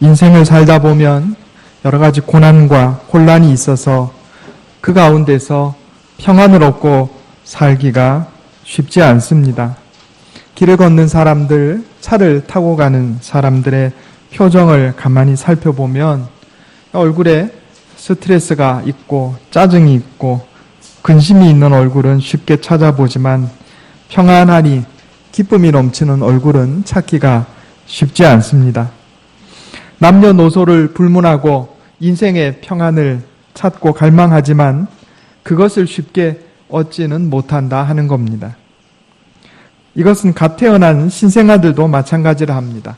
인생을 살다 보면 여러 가지 고난과 혼란이 있어서 그 가운데서 평안을 얻고 살기가 쉽지 않습니다. 길을 걷는 사람들, 차를 타고 가는 사람들의 표정을 가만히 살펴보면 얼굴에 스트레스가 있고 짜증이 있고 근심이 있는 얼굴은 쉽게 찾아보지만 평안하니 기쁨이 넘치는 얼굴은 찾기가 쉽지 않습니다. 남녀노소를 불문하고 인생의 평안을 찾고 갈망하지만 그것을 쉽게 얻지는 못한다 하는 겁니다. 이것은 갓 태어난 신생아들도 마찬가지라 합니다.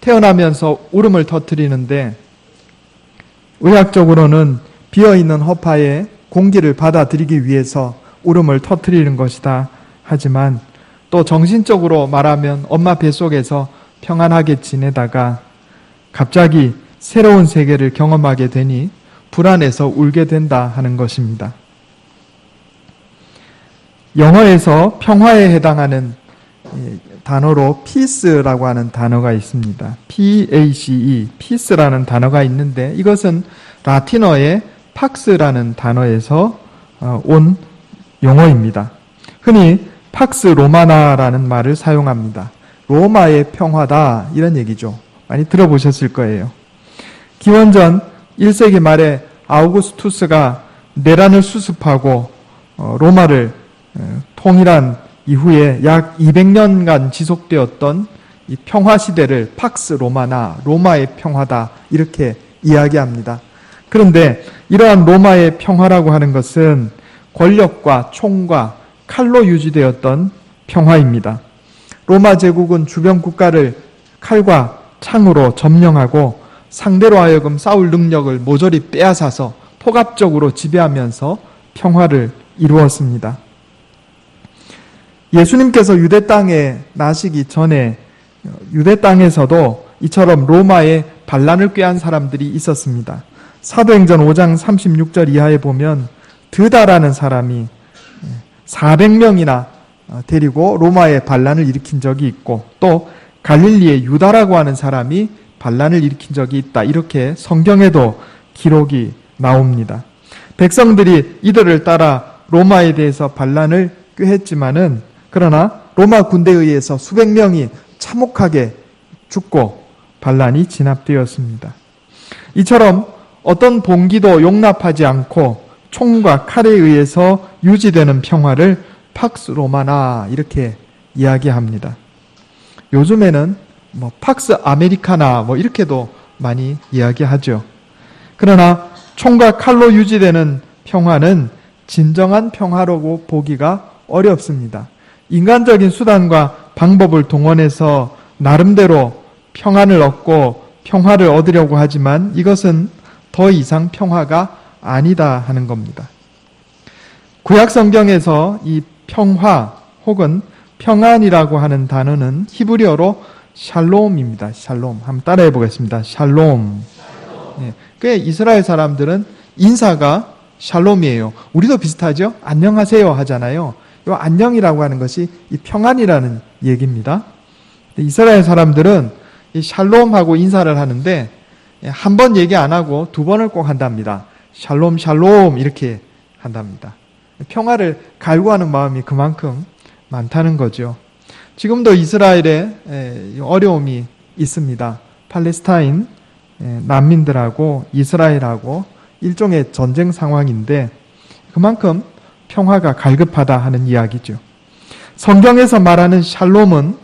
태어나면서 울음을 터뜨리는데 의학적으로는 비어있는 허파에 공기를 받아들이기 위해서 울음을 터뜨리는 것이다 하지만 또 정신적으로 말하면 엄마 뱃속에서 평안하게 지내다가 갑자기 새로운 세계를 경험하게 되니 불안해서 울게 된다 하는 것입니다. 영어에서 평화에 해당하는 단어로 peace라고 하는 단어가 있습니다. P-A-C-E, peace라는 단어가 있는데 이것은 라틴어의 팍스라는 단어에서 온 용어입니다. 흔히 팍스 로마나라는 말을 사용합니다. 로마의 평화다 이런 얘기죠. 많이 들어보셨을 거예요. 기원전 1세기 말에 아우구스투스가 내란을 수습하고 로마를 통일한 이후에 약 200년간 지속되었던 이 평화 시대를 팍스 로마나, 로마의 평화다 이렇게 이야기합니다. 그런데 이러한 로마의 평화라고 하는 것은 권력과 총과 칼로 유지되었던 평화입니다. 로마 제국은 주변 국가를 칼과 창으로 점령하고 상대로 하여금 싸울 능력을 모조리 빼앗아서 폭압적으로 지배하면서 평화를 이루었습니다. 예수님께서 유대 땅에 나시기 전에 유대 땅에서도 이처럼 로마에 반란을 꾀한 사람들이 있었습니다. 사도행전 5장 36절 이하에 보면 드다라는 사람이 400명이나 데리고 로마에 반란을 일으킨 적이 있고 또 갈릴리의 유다라고 하는 사람이 반란을 일으킨 적이 있다. 이렇게 성경에도 기록이 나옵니다. 백성들이 이들을 따라 로마에 대해서 반란을 꾀했지만은 그러나 로마 군대에 의해서 수백 명이 참혹하게 죽고 반란이 진압되었습니다. 이처럼 어떤 봉기도 용납하지 않고 총과 칼에 의해서 유지되는 평화를 팍스 로마나 이렇게 이야기합니다. 요즘에는 팍스 아메리카나 이렇게도 많이 이야기하죠. 그러나 총과 칼로 유지되는 평화는 진정한 평화라고 보기가 어렵습니다. 인간적인 수단과 방법을 동원해서 나름대로 평안을 얻고 평화를 얻으려고 하지만 이것은 더 이상 평화가 아니다 하는 겁니다. 구약 성경에서 이 평화 혹은 평안이라고 하는 단어는 히브리어로 샬롬입니다. 샬롬. 한번 따라해 보겠습니다. 샬롬. 네. 꽤 이스라엘 사람들은 인사가 샬롬이에요. 우리도 비슷하죠? 안녕하세요 하잖아요. 이 안녕이라고 하는 것이 이 평안이라는 얘기입니다. 이스라엘 사람들은 이 샬롬하고 인사를 하는데 한 번 얘기 안 하고 두 번을 꼭 한답니다. 샬롬 샬롬 이렇게 한답니다. 평화를 갈구하는 마음이 그만큼 많다는 거죠. 지금도 이스라엘에 어려움이 있습니다. 팔레스타인 난민들하고 이스라엘하고 일종의 전쟁 상황인데 그만큼 평화가 갈급하다 하는 이야기죠. 성경에서 말하는 샬롬은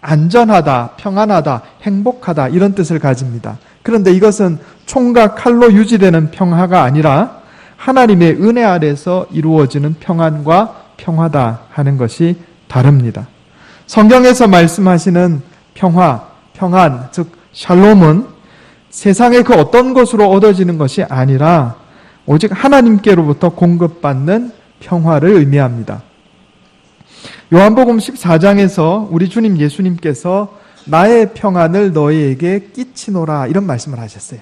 안전하다, 평안하다, 행복하다 이런 뜻을 가집니다. 그런데 이것은 총과 칼로 유지되는 평화가 아니라 하나님의 은혜 아래서 이루어지는 평안과 평화다 하는 것이 다릅니다. 성경에서 말씀하시는 평화, 평안, 즉 샬롬은 세상의 그 어떤 것으로 얻어지는 것이 아니라 오직 하나님께로부터 공급받는 평화를 의미합니다. 요한복음 14장에서 우리 주님 예수님께서 나의 평안을 너희에게 끼치노라 이런 말씀을 하셨어요.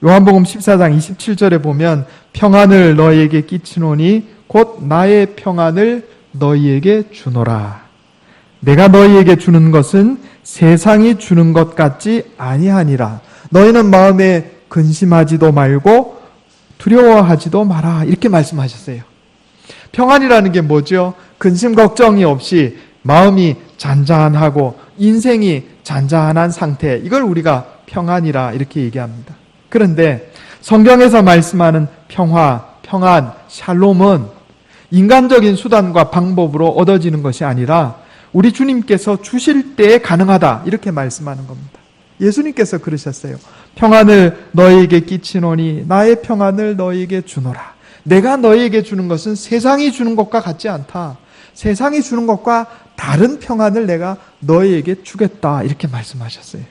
요한복음 14장 27절에 보면 평안을 너희에게 끼치노니 곧 나의 평안을 너희에게 주노라. 내가 너희에게 주는 것은 세상이 주는 것 같지 아니하니라. 너희는 마음에 근심하지도 말고 두려워하지도 마라. 이렇게 말씀하셨어요. 평안이라는 게 뭐죠? 근심 걱정이 없이 마음이 잔잔하고 인생이 잔잔한 상태, 이걸 우리가 평안이라 이렇게 얘기합니다. 그런데 성경에서 말씀하는 평화, 평안, 샬롬은 인간적인 수단과 방법으로 얻어지는 것이 아니라 우리 주님께서 주실 때에 가능하다, 이렇게 말씀하는 겁니다. 예수님께서 그러셨어요. 평안을 너희에게 끼치노니 나의 평안을 너희에게 주노라. 내가 너희에게 주는 것은 세상이 주는 것과 같지 않다. 세상이 주는 것과 다른 평안을 내가 너희에게 주겠다, 이렇게 말씀하셨어요.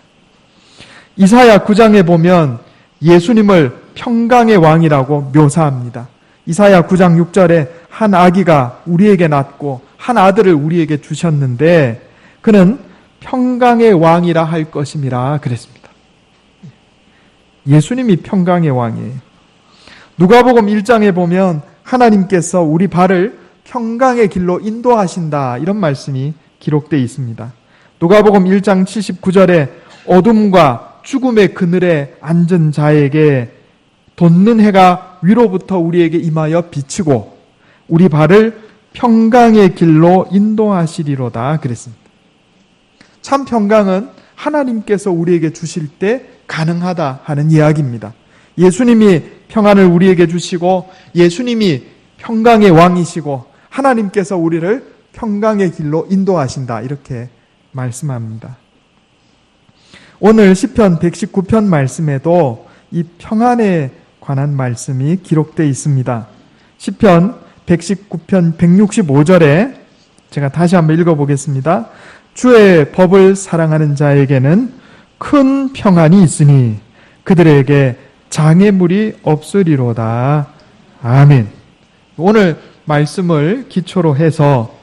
이사야 9장에 보면 예수님을 평강의 왕이라고 묘사합니다. 이사야 9장 6절에 한 아기가 우리에게 낳고 한 아들을 우리에게 주셨는데 그는 평강의 왕이라 할 것임이라 그랬습니다. 예수님이 평강의 왕이에요. 누가복음 1장에 보면 하나님께서 우리 발을 평강의 길로 인도하신다, 이런 말씀이 기록되어 있습니다. 누가복음 1장 79절에 어둠과 죽음의 그늘에 앉은 자에게 돋는 해가 위로부터 우리에게 임하여 비치고 우리 발을 평강의 길로 인도하시리로다 그랬습니다. 참 평강은 하나님께서 우리에게 주실 때 가능하다 하는 이야기입니다. 예수님이 평안을 우리에게 주시고 예수님이 평강의 왕이시고 하나님께서 우리를 평강의 길로 인도하신다, 이렇게 말씀합니다. 오늘 시편 119편 말씀에도 이 평안에 관한 말씀이 기록되어 있습니다. 시편 119편 165절에 제가 다시 한번 읽어보겠습니다. 주의 법을 사랑하는 자에게는 큰 평안이 있으니 그들에게 장애물이 없으리로다. 아멘. 오늘 말씀을 기초로 해서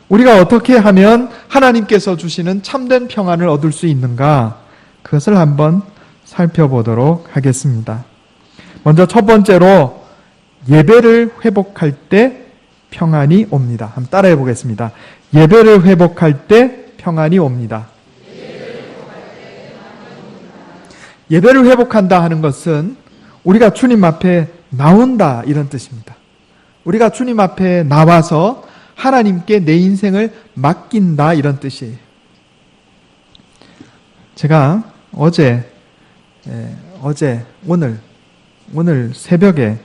우리가 어떻게 하면 하나님께서 주시는 참된 평안을 얻을 수 있는가, 그것을 한번 살펴보도록 하겠습니다. 먼저 첫 번째로 예배를 회복할 때 평안이 옵니다. 한번 따라해 보겠습니다. 예배를 회복할 때 평안이 옵니다. 예배를 회복한다 하는 것은 우리가 주님 앞에 나온다, 이런 뜻입니다. 우리가 주님 앞에 나와서 하나님께 내 인생을 맡긴다, 이런 뜻이에요. 제가 오늘 새벽에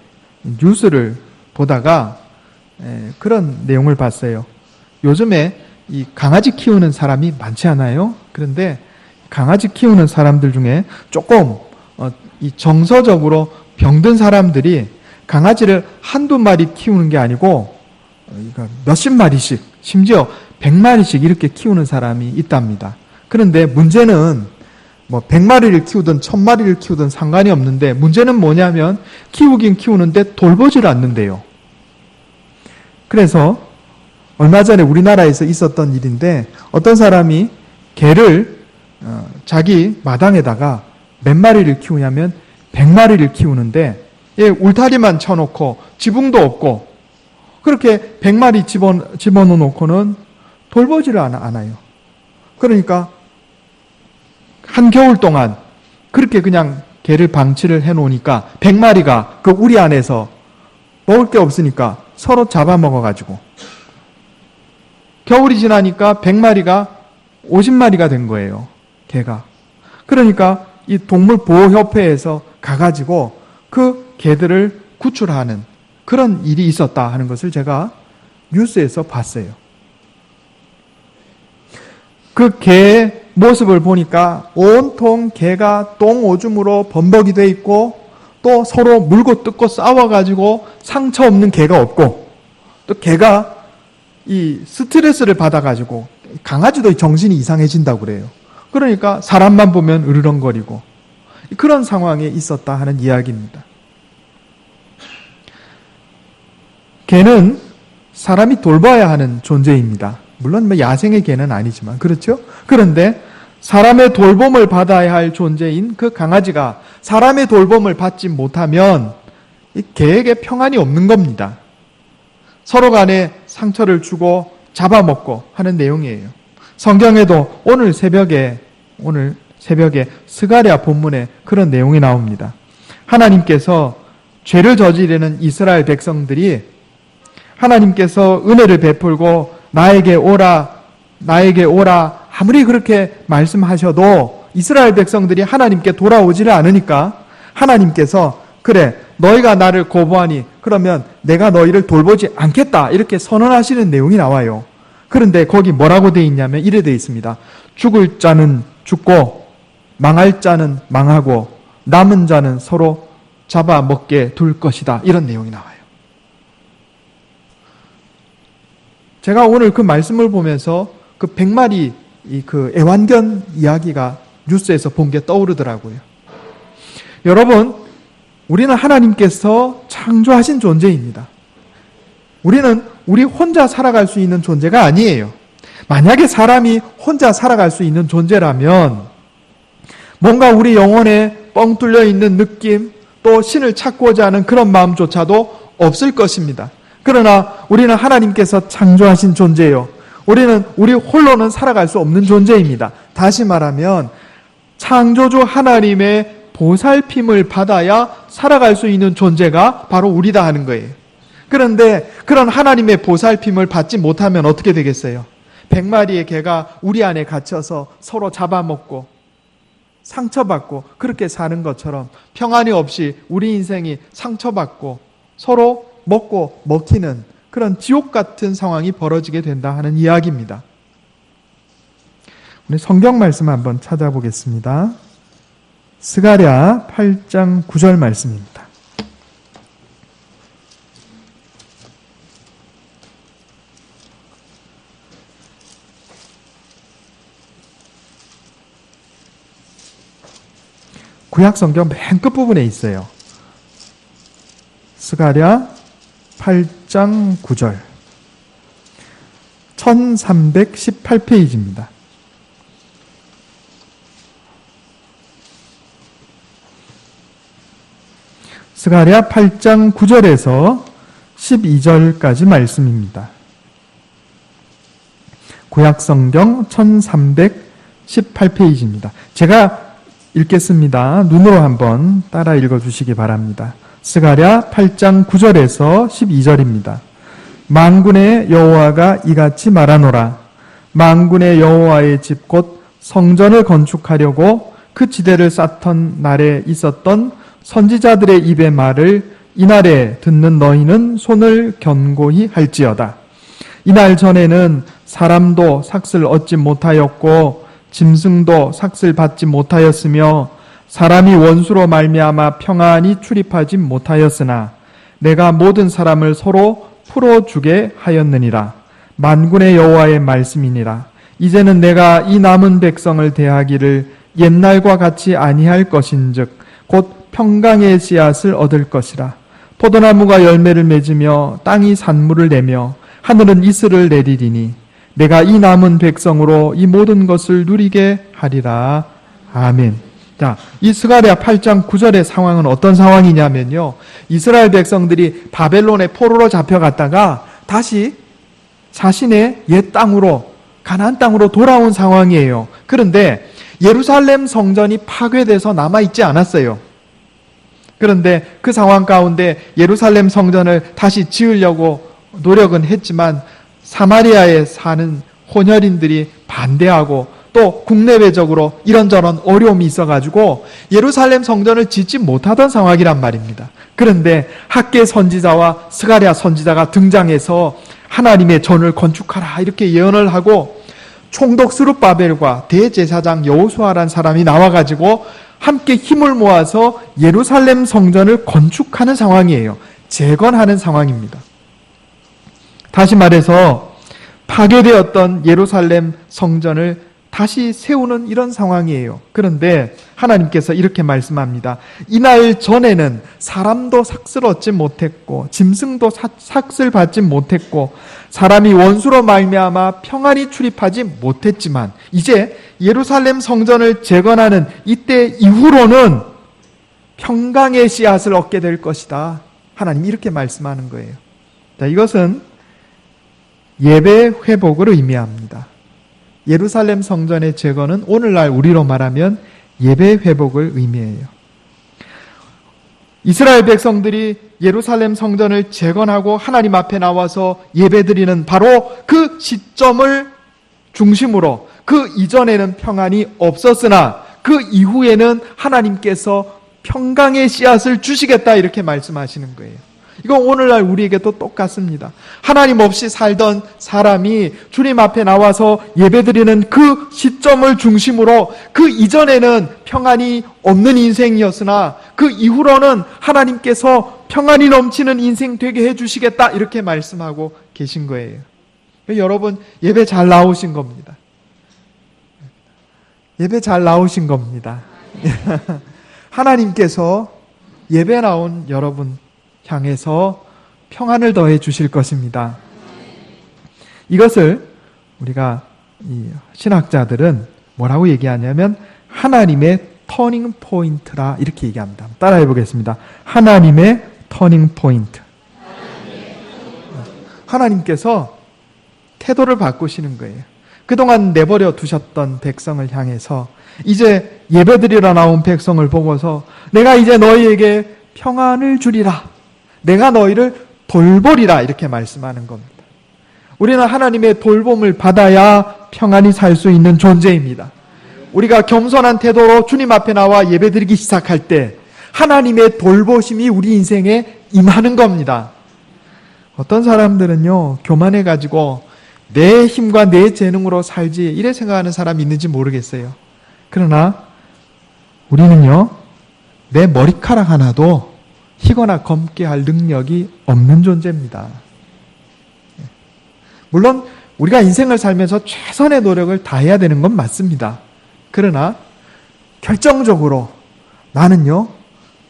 뉴스를 보다가 그런 내용을 봤어요. 요즘에 이 강아지 키우는 사람이 많지 않아요? 그런데 강아지 키우는 사람들 중에 조금 이 정서적으로 병든 사람들이 강아지를 한두 마리 키우는 게 아니고 몇십 마리씩, 심지어 100마리씩 이렇게 키우는 사람이 있답니다. 그런데 문제는 100마리를 키우든 1000마리를 키우든 상관이 없는데 문제는 뭐냐면 키우긴 키우는데 돌보지를 않는데요. 그래서 얼마 전에 우리나라에서 있었던 일인데 어떤 사람이 개를 자기 마당에다가 몇 마리를 키우냐면 100마리를 키우는데 울타리만 쳐놓고 지붕도 없고 그렇게 100마리 집어넣어놓고는 돌보지를 않아요. 그러니까 한겨울 동안 그렇게 그냥 개를 방치를 해놓으니까 100마리가 그 우리 안에서 먹을 게 없으니까 서로 잡아먹어가지고 겨울이 지나니까 100마리가 50마리가 된 거예요. 개가. 그러니까 이 동물보호협회에서 가가지고 그 개들을 구출하는 그런 일이 있었다 하는 것을 제가 뉴스에서 봤어요. 그 개의 모습을 보니까 온통 개가 똥 오줌으로 범벅이 돼 있고 또 서로 물고 뜯고 싸워가지고 상처 없는 개가 없고 또 개가 이 스트레스를 받아가지고 강아지도 정신이 이상해진다고 그래요. 그러니까 사람만 보면 으르렁거리고 그런 상황에 있었다 하는 이야기입니다. 개는 사람이 돌봐야 하는 존재입니다. 물론 야생의 개는 아니지만 그렇죠? 그런데 사람의 돌봄을 받아야 할 존재인 그 강아지가 사람의 돌봄을 받지 못하면 이 개에게 평안이 없는 겁니다. 서로 간에 상처를 주고 잡아먹고 하는 내용이에요. 성경에도 오늘 새벽에 스가랴 본문에 그런 내용이 나옵니다. 하나님께서 죄를 저지르는 이스라엘 백성들이 하나님께서 은혜를 베풀고 나에게 오라 아무리 그렇게 말씀하셔도 이스라엘 백성들이 하나님께 돌아오지를 않으니까 하나님께서 그래 너희가 나를 거부하니 그러면 내가 너희를 돌보지 않겠다 이렇게 선언하시는 내용이 나와요. 그런데 거기 뭐라고 돼 있냐면 이래 돼 있습니다. 죽을 자는 죽고 망할 자는 망하고 남은 자는 서로 잡아먹게 둘 것이다 이런 내용이 나와요. 제가 오늘 그 말씀을 보면서 그 100마리 그 애완견 이야기가 뉴스에서 본 게 떠오르더라고요. 여러분, 우리는 하나님께서 창조하신 존재입니다. 우리는 우리 혼자 살아갈 수 있는 존재가 아니에요. 만약에 사람이 혼자 살아갈 수 있는 존재라면 뭔가 우리 영혼에 뻥 뚫려 있는 느낌, 또 신을 찾고자 하는 그런 마음조차도 없을 것입니다. 그러나 우리는 하나님께서 창조하신 존재예요. 우리는 우리 홀로는 살아갈 수 없는 존재입니다. 다시 말하면 창조주 하나님의 보살핌을 받아야 살아갈 수 있는 존재가 바로 우리다 하는 거예요. 그런데 그런 하나님의 보살핌을 받지 못하면 어떻게 되겠어요? 100마리의 개가 우리 안에 갇혀서 서로 잡아먹고 상처받고 그렇게 사는 것처럼 평안이 없이 우리 인생이 상처받고 서로 먹고 먹히는 그런 지옥 같은 상황이 벌어지게 된다 하는 이야기입니다. 우리 성경 말씀 한번 찾아보겠습니다. 스가랴 8장 9절 말씀입니다. 구약 성경 맨 끝부분에 있어요. 스가랴 8장 9절 1318페이지입니다. 스가랴 8장 9절에서 12절까지 말씀입니다. 구약성경 1318페이지입니다. 제가 읽겠습니다. 눈으로 한번 따라 읽어주시기 바랍니다. 스가랴 8장 9절에서 12절입니다. 만군의 여호와가 이같이 말하노라. 만군의 여호와의 집 곧 성전을 건축하려고 그 지대를 쌓던 날에 있었던 선지자들의 입의 말을 이날에 듣는 너희는 손을 견고히 할지어다. 이날 전에는 사람도 삭슬 얻지 못하였고 짐승도 삭슬 받지 못하였으며 사람이 원수로 말미암아 평안히 출입하지 못하였으나 내가 모든 사람을 서로 풀어주게 하였느니라. 만군의 여호와의 말씀이니라. 이제는 내가 이 남은 백성을 대하기를 옛날과 같이 아니할 것인즉 곧 평강의 씨앗을 얻을 것이라. 포도나무가 열매를 맺으며 땅이 산물을 내며 하늘은 이슬을 내리리니 내가 이 남은 백성으로 이 모든 것을 누리게 하리라. 아멘. 자, 이 스가랴 8장 9절의 상황은 어떤 상황이냐면요. 이스라엘 백성들이 바벨론의 포로로 잡혀갔다가 다시 자신의 옛 땅으로 가나안 땅으로 돌아온 상황이에요. 그런데 예루살렘 성전이 파괴돼서 남아있지 않았어요. 그런데 그 상황 가운데 예루살렘 성전을 다시 지으려고 노력은 했지만 사마리아에 사는 혼혈인들이 반대하고 또 국내외적으로 이런저런 어려움이 있어가지고 예루살렘 성전을 짓지 못하던 상황이란 말입니다. 그런데 학개 선지자와 스가랴 선지자가 등장해서 하나님의 전을 건축하라 이렇게 예언을 하고 총독 스룹바벨과 대제사장 여호수아라는 사람이 나와가지고 함께 힘을 모아서 예루살렘 성전을 건축하는 상황이에요. 재건하는 상황입니다. 다시 말해서 파괴되었던 예루살렘 성전을 다시 세우는 이런 상황이에요. 그런데 하나님께서 이렇게 말씀합니다. 이날 전에는 사람도 삭슬 얻지 못했고 짐승도 삭슬 받지 못했고 사람이 원수로 말미암아 평안히 출입하지 못했지만 이제 예루살렘 성전을 재건하는 이때 이후로는 평강의 씨앗을 얻게 될 것이다. 하나님이 이렇게 말씀하는 거예요. 자, 이것은 예배 회복을 의미합니다. 예루살렘 성전의 재건은 오늘날 우리로 말하면 예배 회복을 의미해요. 이스라엘 백성들이 예루살렘 성전을 재건하고 하나님 앞에 나와서 예배드리는 바로 그 시점을 중심으로 그 이전에는 평안이 없었으나 그 이후에는 하나님께서 평강의 씨앗을 주시겠다 이렇게 말씀하시는 거예요. 이건 오늘날 우리에게도 똑같습니다. 하나님 없이 살던 사람이 주님 앞에 나와서 예배드리는 그 시점을 중심으로 그 이전에는 평안이 없는 인생이었으나 그 이후로는 하나님께서 평안이 넘치는 인생 되게 해주시겠다 이렇게 말씀하고 계신 거예요. 여러분 예배 잘 나오신 겁니다. 예배 잘 나오신 겁니다. 하나님께서 예배 나온 여러분 향해서 평안을 더해 주실 것입니다. 이것을 우리가 신학자들은 뭐라고 얘기하냐면 하나님의 터닝 포인트라 이렇게 얘기합니다. 따라해 보겠습니다. 하나님의 터닝 포인트. 하나님께서 태도를 바꾸시는 거예요. 그동안 내버려 두셨던 백성을 향해서 이제 예배드리러 나온 백성을 보고서 내가 이제 너희에게 평안을 주리라. 내가 너희를 돌보리라 이렇게 말씀하는 겁니다. 우리는 하나님의 돌봄을 받아야 평안히 살 수 있는 존재입니다. 우리가 겸손한 태도로 주님 앞에 나와 예배드리기 시작할 때 하나님의 돌보심이 우리 인생에 임하는 겁니다. 어떤 사람들은요 교만해가지고 내 힘과 내 재능으로 살지 이래 생각하는 사람이 있는지 모르겠어요. 그러나 우리는요 내 머리카락 하나도 희거나 검게 할 능력이 없는 존재입니다. 물론 우리가 인생을 살면서 최선의 노력을 다해야 되는 건 맞습니다. 그러나 결정적으로 나는요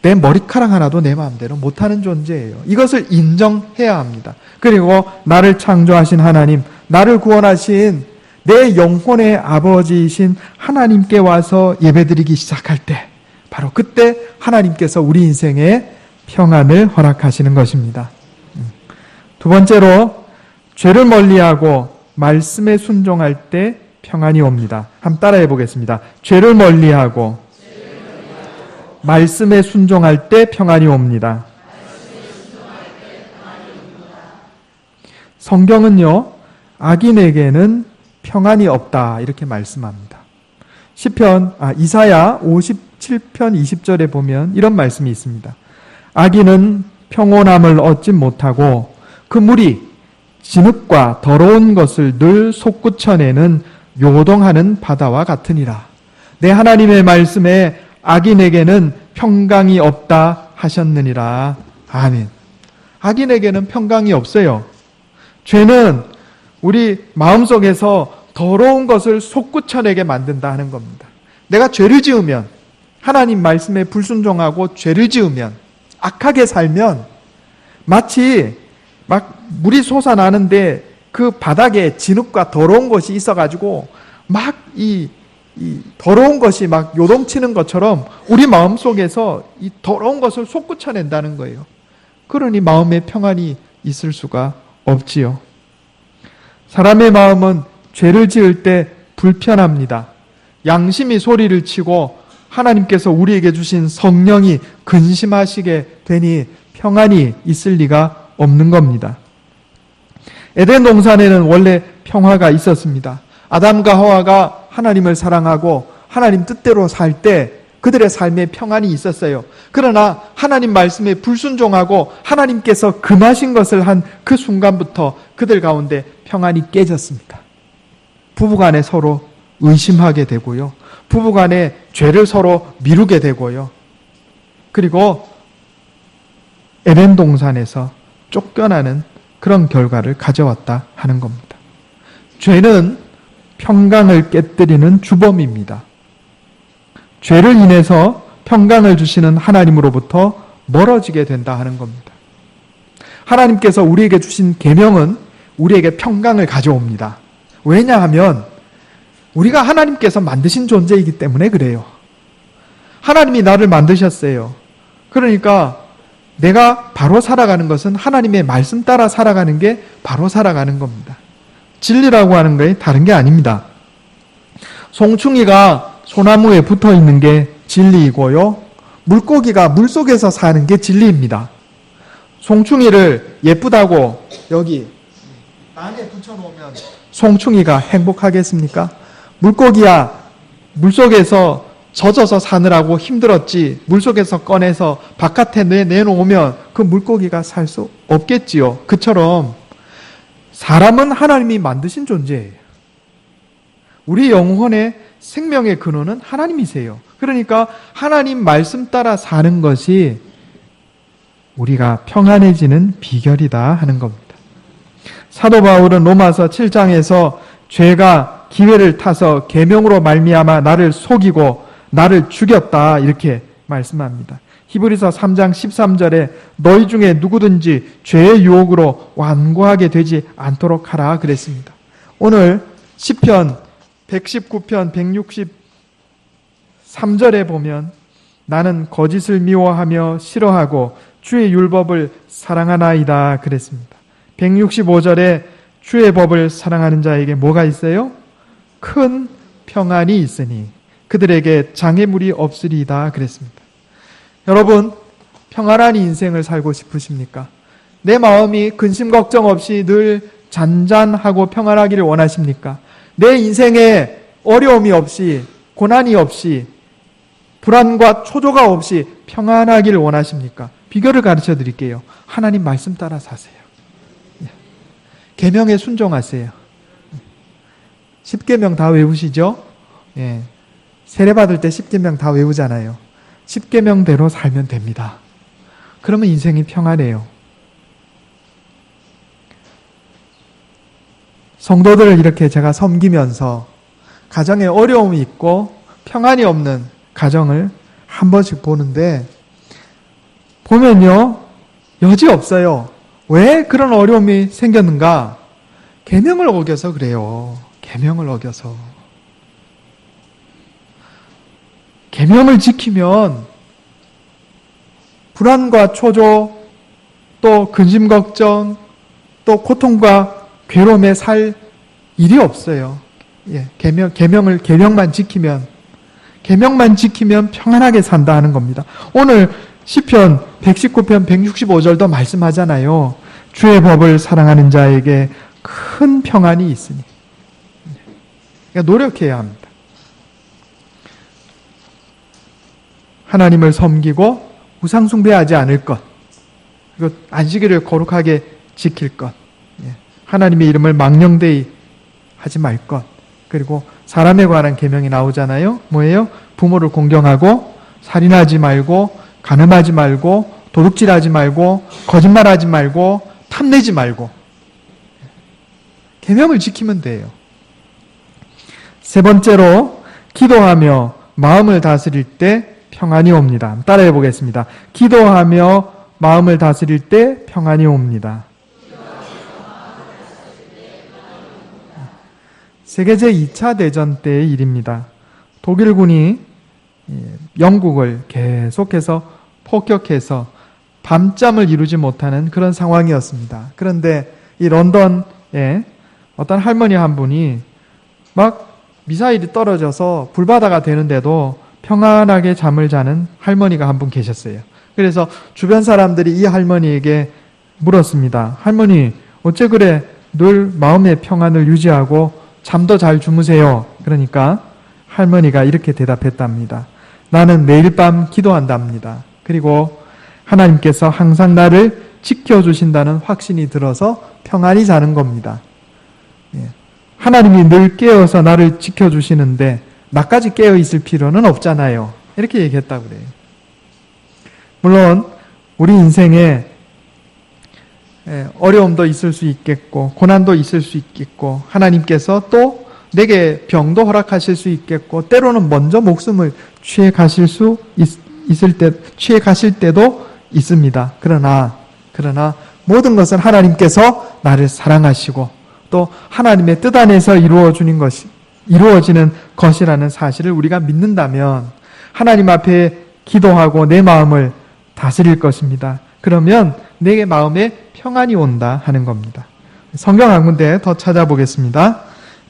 내 머리카락 하나도 내 마음대로 못하는 존재예요. 이것을 인정해야 합니다. 그리고 나를 창조하신 하나님, 나를 구원하신 내 영혼의 아버지이신 하나님께 와서 예배드리기 시작할 때 바로 그때 하나님께서 우리 인생에 평안을 허락하시는 것입니다. 두 번째로 죄를 멀리하고 말씀에 순종할 때 평안이 옵니다. 한번 따라해 보겠습니다. 죄를 멀리하고 말씀에 순종할 때 평안이 옵니다. 성경은요 악인에게는 평안이 없다 이렇게 말씀합니다. 이사야 57편 20절에 보면 이런 말씀이 있습니다. 악인은 평온함을 얻지 못하고 그 물이 진흙과 더러운 것을 늘 솟구쳐내는 요동하는 바다와 같으니라. 내 하나님의 말씀에 악인에게는 평강이 없다 하셨느니라. 아멘. 악인에게는 평강이 없어요. 죄는 우리 마음속에서 더러운 것을 솟구쳐내게 만든다 하는 겁니다. 내가 죄를 지으면 하나님 말씀에 불순종하고 죄를 지으면 악하게 살면 마치 막 물이 솟아나는데 그 바닥에 진흙과 더러운 것이 있어가지고 막 이 더러운 것이 막 요동치는 것처럼 우리 마음속에서 이 더러운 것을 솟구쳐낸다는 거예요. 그러니 마음에 평안이 있을 수가 없지요. 사람의 마음은 죄를 지을 때 불편합니다. 양심이 소리를 치고 하나님께서 우리에게 주신 성령이 근심하시게 되니 평안이 있을 리가 없는 겁니다. 에덴 동산에는 원래 평화가 있었습니다. 아담과 하와가 하나님을 사랑하고 하나님 뜻대로 살 때 그들의 삶에 평안이 있었어요. 그러나 하나님 말씀에 불순종하고 하나님께서 금하신 것을 한 그 순간부터 그들 가운데 평안이 깨졌습니다. 부부간에 서로 의심하게 되고요. 부부간에 죄를 서로 미루게 되고요. 그리고 에덴 동산에서 쫓겨나는 그런 결과를 가져왔다 하는 겁니다. 죄는 평강을 깨뜨리는 주범입니다. 죄를 인해서 평강을 주시는 하나님으로부터 멀어지게 된다 하는 겁니다. 하나님께서 우리에게 주신 계명은 우리에게 평강을 가져옵니다. 왜냐하면 우리가 하나님께서 만드신 존재이기 때문에 그래요. 하나님이 나를 만드셨어요. 그러니까 내가 바로 살아가는 것은 하나님의 말씀 따라 살아가는 게 바로 살아가는 겁니다. 진리라고 하는 게 다른 게 아닙니다. 송충이가 소나무에 붙어 있는 게 진리이고요. 물고기가 물속에서 사는 게 진리입니다. 송충이를 예쁘다고 여기 안에 붙여놓으면 송충이가 행복하겠습니까? 물고기야 물속에서 젖어서 사느라고 힘들었지 물속에서 꺼내서 바깥에 내놓으면 그 물고기가 살 수 없겠지요. 그처럼 사람은 하나님이 만드신 존재예요. 우리 영혼의 생명의 근원은 하나님이세요. 그러니까 하나님 말씀 따라 사는 것이 우리가 평안해지는 비결이다 하는 겁니다. 사도 바울은 로마서 7장에서 죄가 기회를 타서 계명으로 말미암아 나를 속이고 나를 죽였다 이렇게 말씀합니다. 히브리서 3장 13절에 너희 중에 누구든지 죄의 유혹으로 완고하게 되지 않도록 하라 그랬습니다. 오늘 시편 119편 163절에 보면 나는 거짓을 미워하며 싫어하고 주의 율법을 사랑하나이다 그랬습니다. 165절에 주의 법을 사랑하는 자에게 뭐가 있어요? 큰 평안이 있으니 그들에게 장애물이 없으리이다 그랬습니다. 여러분, 평안한 인생을 살고 싶으십니까? 내 마음이 근심 걱정 없이 늘 잔잔하고 평안하기를 원하십니까? 내 인생에 어려움이 없이 고난이 없이 불안과 초조가 없이 평안하기를 원하십니까? 비결을 가르쳐 드릴게요. 하나님 말씀 따라 사세요. 계명에 순종하세요. 10계명 다 외우시죠? 예. 세례 받을 때 10계명 다 외우잖아요. 10계명대로 살면 됩니다. 그러면 인생이 평안해요. 성도들을 이렇게 제가 섬기면서 가정에 어려움이 있고 평안이 없는 가정을 한 번씩 보는데 보면요 여지 없어요. 왜 그런 어려움이 생겼는가? 계명을 어겨서 그래요. 계명을 어겨서. 계명을 지키면 불안과 초조, 또 근심 걱정, 또 고통과 괴로움에 살 일이 없어요. 예, 계명만 지키면 평안하게 산다 하는 겁니다. 오늘 시편 119편 165절도 말씀하잖아요. 주의 법을 사랑하는 자에게 큰 평안이 있으니. 그러니까 노력해야 합니다. 하나님을 섬기고 우상 숭배하지 않을 것, 그리고 안식일을 거룩하게 지킬 것, 하나님의 이름을 망령되이 하지 말 것, 그리고 사람에 관한 계명이 나오잖아요. 뭐예요? 부모를 공경하고 살인하지 말고 간음하지 말고 도둑질하지 말고 거짓말하지 말고 탐내지 말고 계명을 지키면 돼요. 세 번째로 기도하며 마음을 다스릴 때 평안이 옵니다. 따라해 보겠습니다. 기도하며 마음을 다스릴 때 평안이 옵니다. 세계 제2차 대전 때의 일입니다. 독일군이 영국을 계속해서 폭격해서 밤잠을 이루지 못하는 그런 상황이었습니다. 그런데 이 런던에 어떤 할머니 한 분이 막 미사일이 떨어져서 불바다가 되는데도 평안하게 잠을 자는 할머니가 한 분 계셨어요. 그래서 주변 사람들이 이 할머니에게 물었습니다. 할머니, 어째 그래 늘 마음의 평안을 유지하고 잠도 잘 주무세요? 그러니까 할머니가 이렇게 대답했답니다. 나는 매일 밤 기도한답니다. 그리고 하나님께서 항상 나를 지켜주신다는 확신이 들어서 평안히 자는 겁니다. 하나님이 늘 깨어서 나를 지켜주시는데 나까지 깨어있을 필요는 없잖아요. 이렇게 얘기했다고 그래요. 물론 우리 인생에 어려움도 있을 수 있겠고 고난도 있을 수 있겠고 하나님께서 또 내게 병도 허락하실 수 있겠고 때로는 먼저 목숨을 취해 가실 때도 있습니다. 그러나 모든 것은 하나님께서 나를 사랑하시고 또 하나님의 뜻 안에서 이루어지는 것이라는 사실을 우리가 믿는다면 하나님 앞에 기도하고 내 마음을 다스릴 것입니다. 그러면 내 마음에 평안이 온다 하는 겁니다. 성경 한 군데 더 찾아보겠습니다.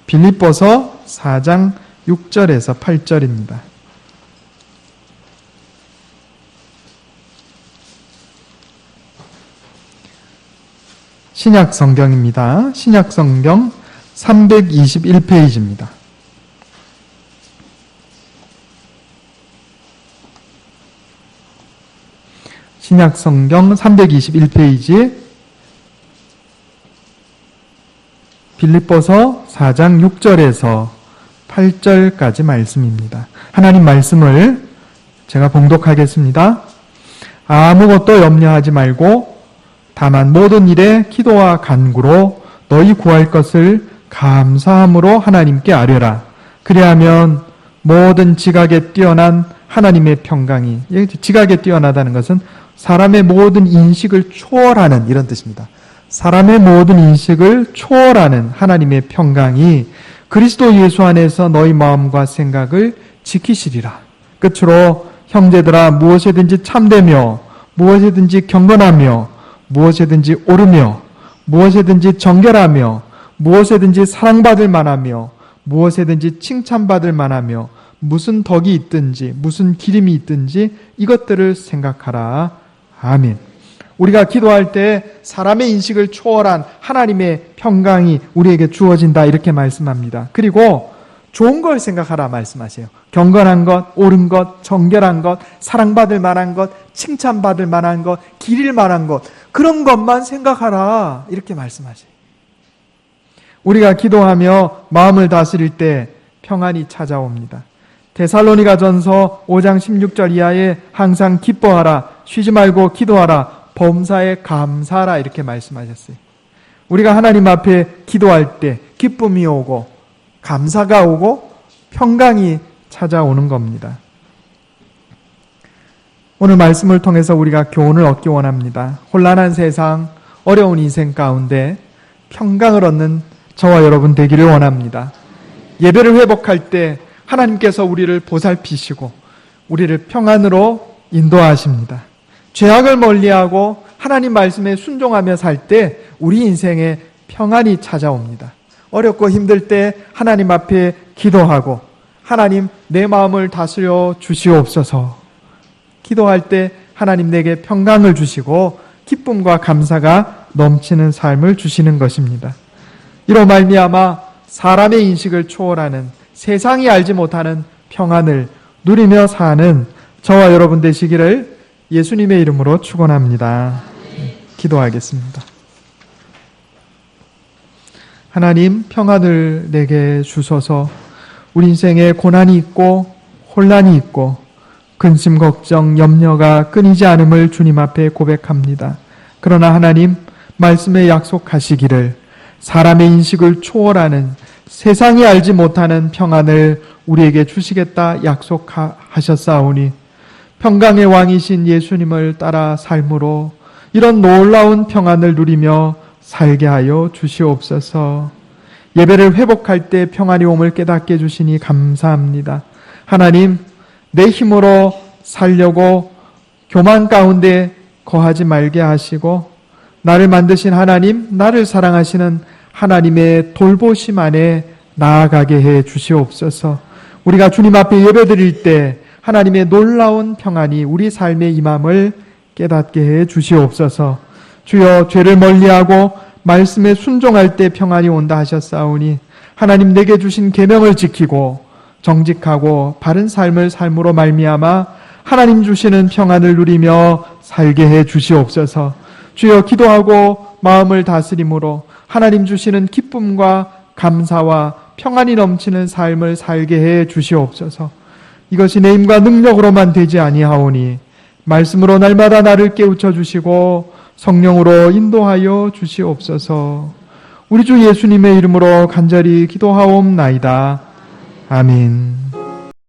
빌립보서 4장 6절에서 8절입니다. 신약 성경입니다. 신약 성경 321페이지입니다. 신약 성경 321페이지 빌립보서 4장 6절에서 8절까지 말씀입니다. 하나님 말씀을 제가 봉독하겠습니다. 아무것도 염려하지 말고 다만 모든 일에 기도와 간구로 너희 구할 것을 감사함으로 하나님께 아뢰라. 그리하면 모든 지각에 뛰어난 하나님의 평강이, 지각에 뛰어나다는 것은 사람의 모든 인식을 초월하는 이런 뜻입니다. 사람의 모든 인식을 초월하는 하나님의 평강이 그리스도 예수 안에서 너희 마음과 생각을 지키시리라. 끝으로 형제들아, 무엇이든지 참되며 무엇이든지 경건하며 무엇이든지 옳으며 무엇이든지 정결하며 무엇이든지 사랑받을 만하며 무엇이든지 칭찬받을 만하며 무슨 덕이 있든지 무슨 기림이 있든지 이것들을 생각하라. 아멘. 우리가 기도할 때 사람의 인식을 초월한 하나님의 평강이 우리에게 주어진다 이렇게 말씀합니다. 그리고 좋은 걸 생각하라 말씀하세요. 경건한 것, 옳은 것, 정결한 것, 사랑받을 만한 것, 칭찬받을 만한 것, 기릴 만한 것, 그런 것만 생각하라 이렇게 말씀하세요. 우리가 기도하며 마음을 다스릴 때 평안이 찾아옵니다. 데살로니가전서 5장 16절 이하에 항상 기뻐하라, 쉬지 말고 기도하라, 범사에 감사하라 이렇게 말씀하셨어요. 우리가 하나님 앞에 기도할 때 기쁨이 오고 감사가 오고 평강이 찾아오는 겁니다. 오늘 말씀을 통해서 우리가 교훈을 얻기 원합니다. 혼란한 세상, 어려운 인생 가운데 평강을 얻는 저와 여러분 되기를 원합니다. 예배를 회복할 때 하나님께서 우리를 보살피시고 우리를 평안으로 인도하십니다. 죄악을 멀리하고 하나님 말씀에 순종하며 살 때 우리 인생에 평안이 찾아옵니다. 어렵고 힘들 때 하나님 앞에 기도하고 하나님 내 마음을 다스려 주시옵소서. 기도할 때 하나님 내게 평강을 주시고 기쁨과 감사가 넘치는 삶을 주시는 것입니다. 이로 말미암아 사람의 인식을 초월하는 세상이 알지 못하는 평안을 누리며 사는 저와 여러분 되시기를 예수님의 이름으로 축원합니다. 기도하겠습니다. 하나님, 평안을 내게 주소서. 우리 인생에 고난이 있고 혼란이 있고 근심, 걱정, 염려가 끊이지 않음을 주님 앞에 고백합니다. 그러나 하나님, 말씀에 약속하시기를 사람의 인식을 초월하는 세상이 알지 못하는 평안을 우리에게 주시겠다 약속하셨사오니 평강의 왕이신 예수님을 따라 삶으로 이런 놀라운 평안을 누리며 살게 하여 주시옵소서. 예배를 회복할 때 평안이 옴을 깨닫게 해주시니 감사합니다. 하나님, 내 힘으로 살려고 교만 가운데 거하지 말게 하시고 나를 만드신 하나님, 나를 사랑하시는 하나님의 돌보심 안에 나아가게 해 주시옵소서. 우리가 주님 앞에 예배드릴 때 하나님의 놀라운 평안이 우리 삶에 임함을 깨닫게 해 주시옵소서. 주여, 죄를 멀리하고 말씀에 순종할 때 평안이 온다 하셨사오니 하나님 내게 주신 계명을 지키고 정직하고 바른 삶을 삶으로 말미암아 하나님 주시는 평안을 누리며 살게 해 주시옵소서. 주여, 기도하고 마음을 다스림으로 하나님 주시는 기쁨과 감사와 평안이 넘치는 삶을 살게 해 주시옵소서. 이것이 내 힘과 능력으로만 되지 아니하오니 말씀으로 날마다 나를 깨우쳐 주시고 성령으로 인도하여 주시옵소서. 우리 주 예수님의 이름으로 간절히 기도하옵나이다. 아멘.